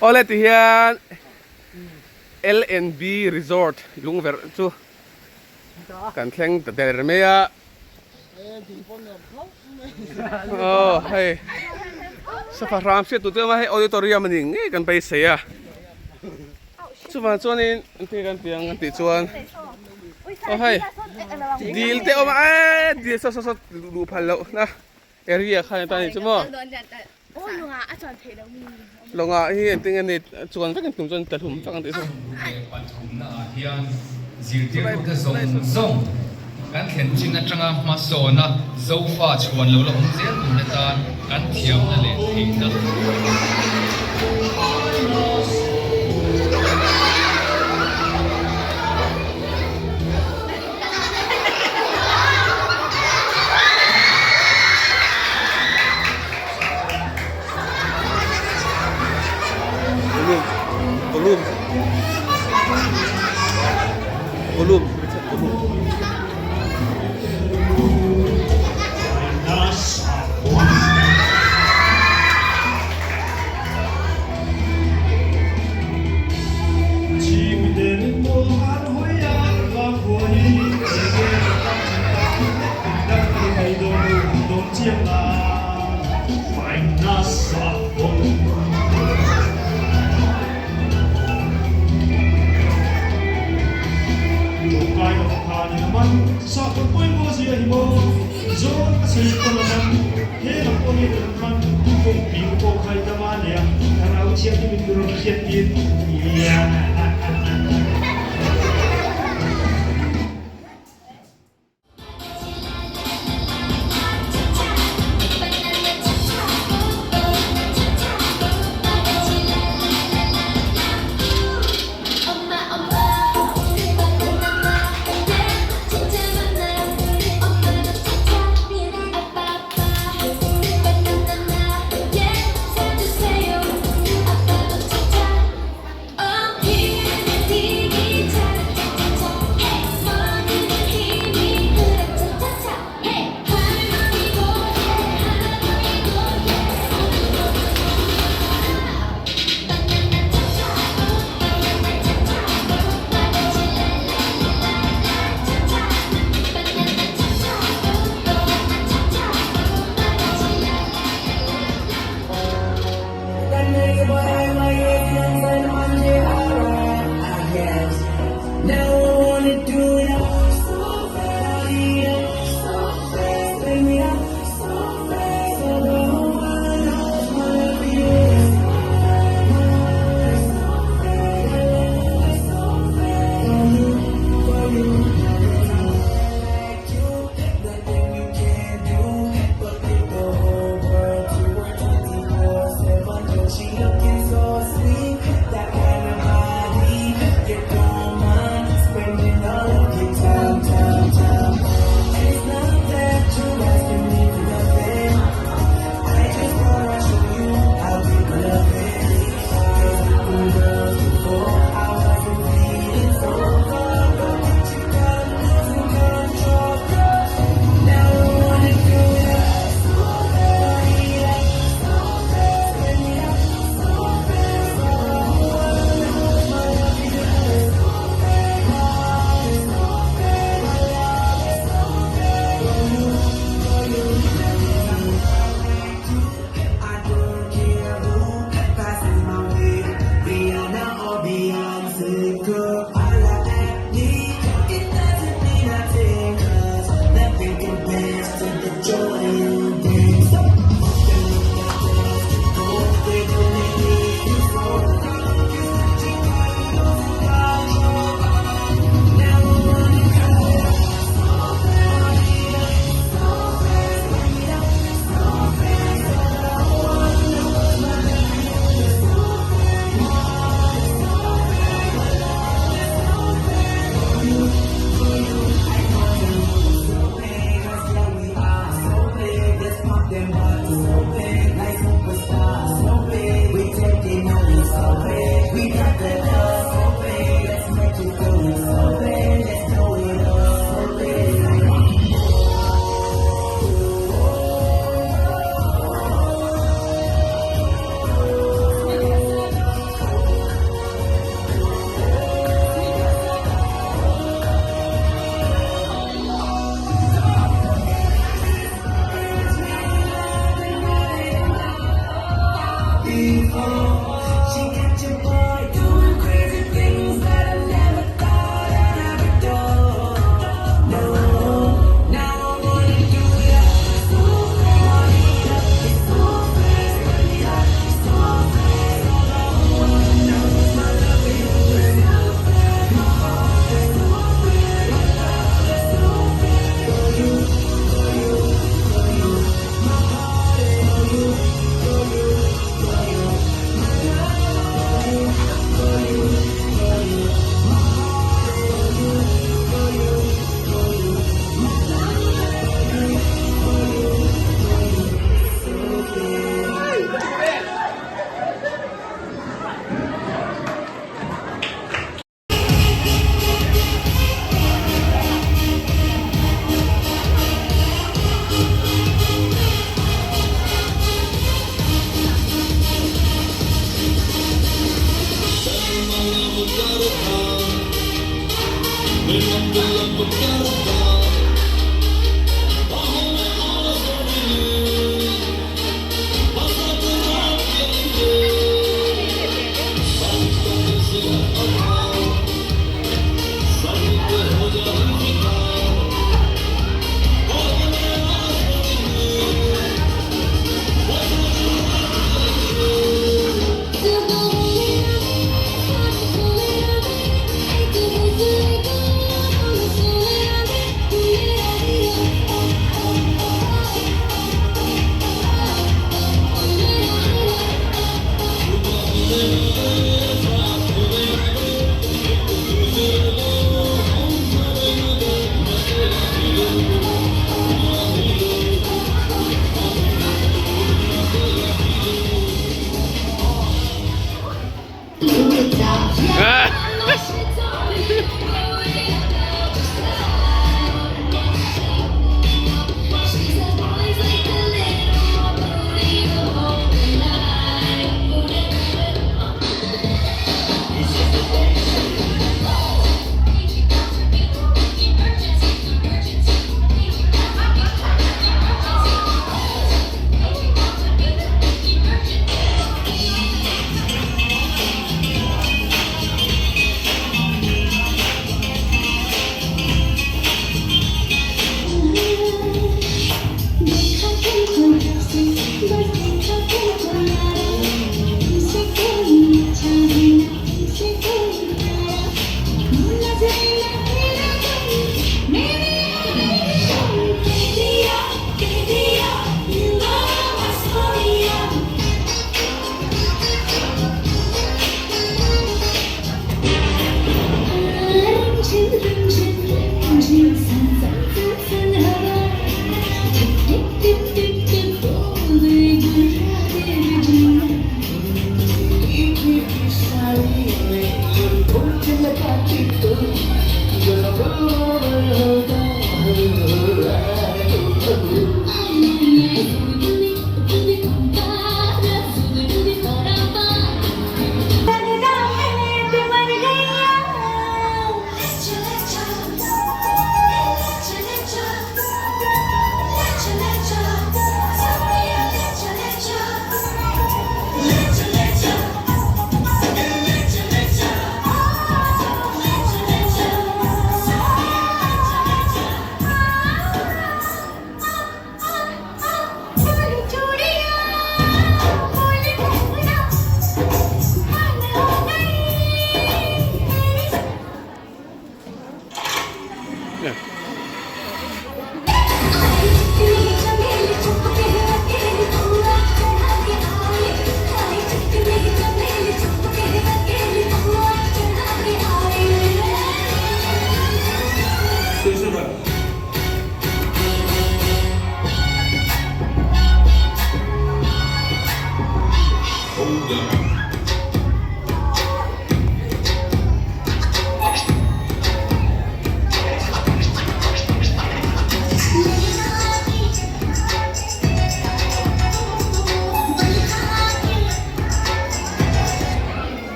ole ti hian LNB Resort lungver chu kan thleng ta der me a oh hey safa ram se tu te ma he auditorium ani nge kan pai se a chu ma chuan in te kan piang kan ti chuan oh hey deal te oma di so lu phal lo na area khan ta ni chu mo longa hi ting ani chuan vekan tum chuan ta thum vekan ti soปัทุมนาเฮียนจิเตียก็จะส่งกันเห็นจริงนะจังอ่ะมาโซนะโซฟาชวนเราลงเสียตุนตานกันเทียมนั่นแหละเองนะ volume sa pagpoy mo siya himo zo kasi ko naman hela ko ni naman kung piu ko kay naman ya karao siya ni duro siya ya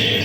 Hey,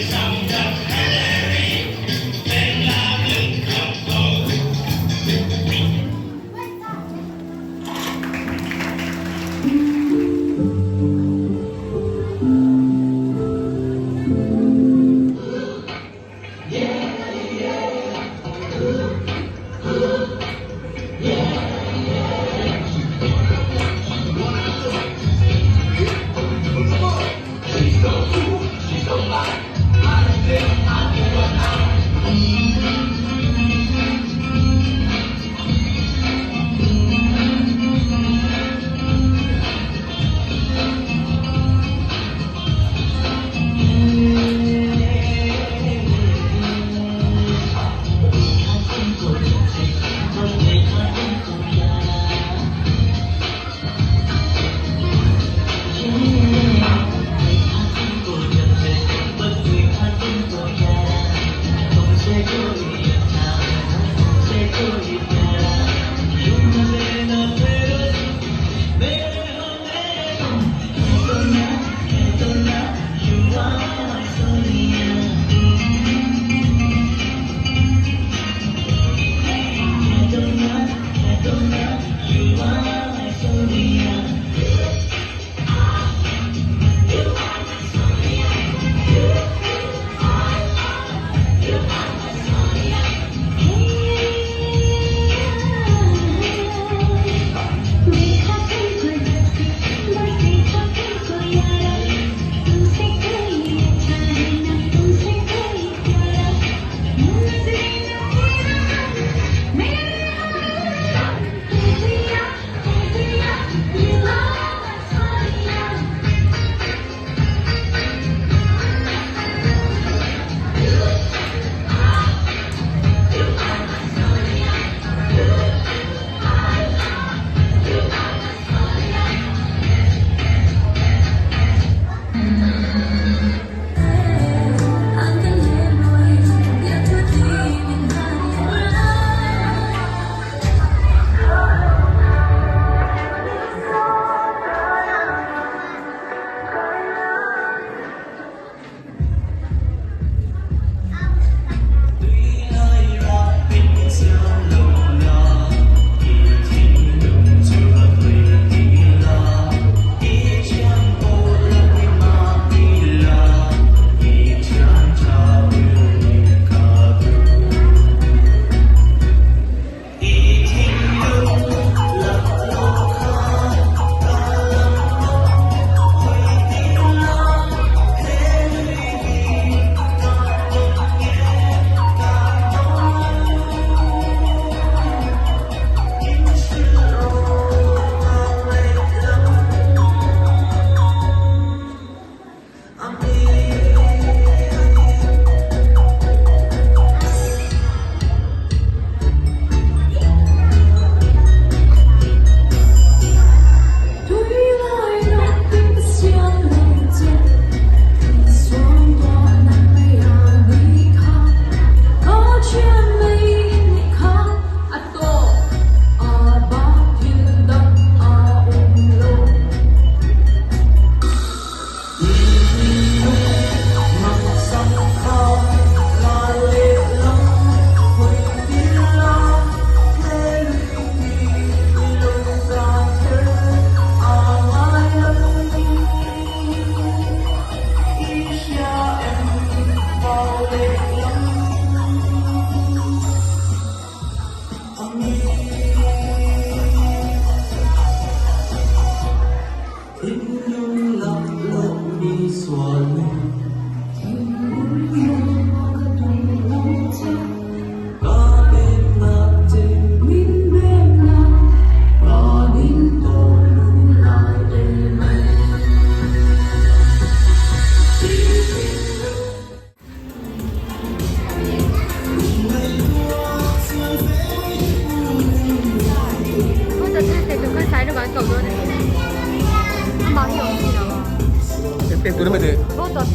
เต็มตัวได้ไหมเด็ก 不多骗。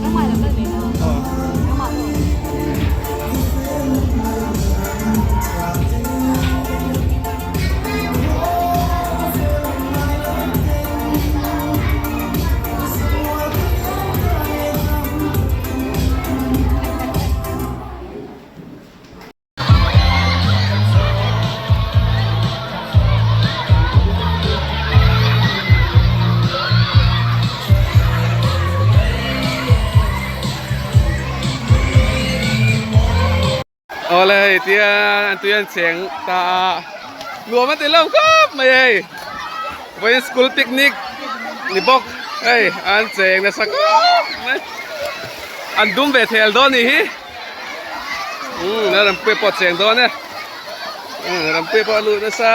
因為你咩嚟啊？因為。เอาเลยเตียนเตียนเสียงตารวมมันติเริ่มครับไม่ใช่เป็นสกูลเทคนิคนี่บอกเฮ้ยอันเสียงนะสักอันดุมเบทเทลโดนี่ฮิน่ารำเปปอดเสียงโดนเนี่ยรำเปปอดลุนะซะ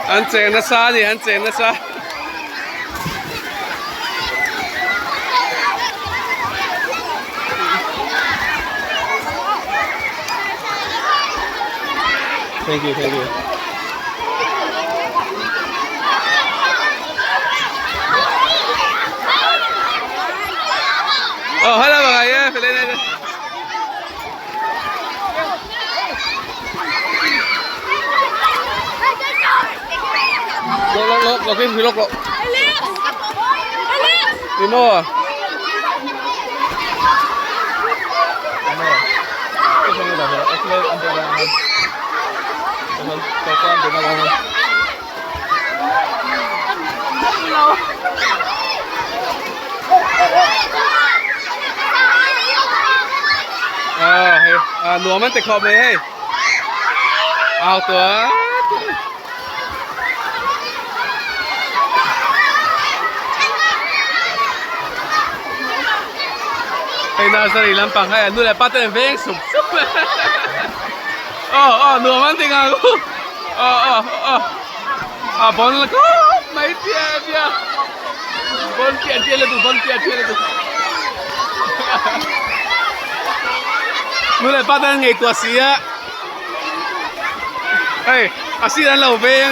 อันเสียงนะซะนี่อันเสียงนะซะThank you, thank you. Oh, hello mga kaya. Pili na ito. Lok, lok, lok. Lok, lok. Đi mua à? Cái gì đó là cái này ăn được không? Con con được không? Nuaมันติดขอบเลยเฮ้ยเอาตัวไอ้นาสรีลำปังให้นู่นแหละป้าเต้นเพลงสุบสุบนัวมันติดอ่ะลูกบอลแล้วก็ไม่เตี้ยบอลเตี้ยเลยดูบอลเตี้ยเลยดูนู่นแหละป้าเต้นไงตัวเสียเฮ้ยอาชีพนั้นเราเอง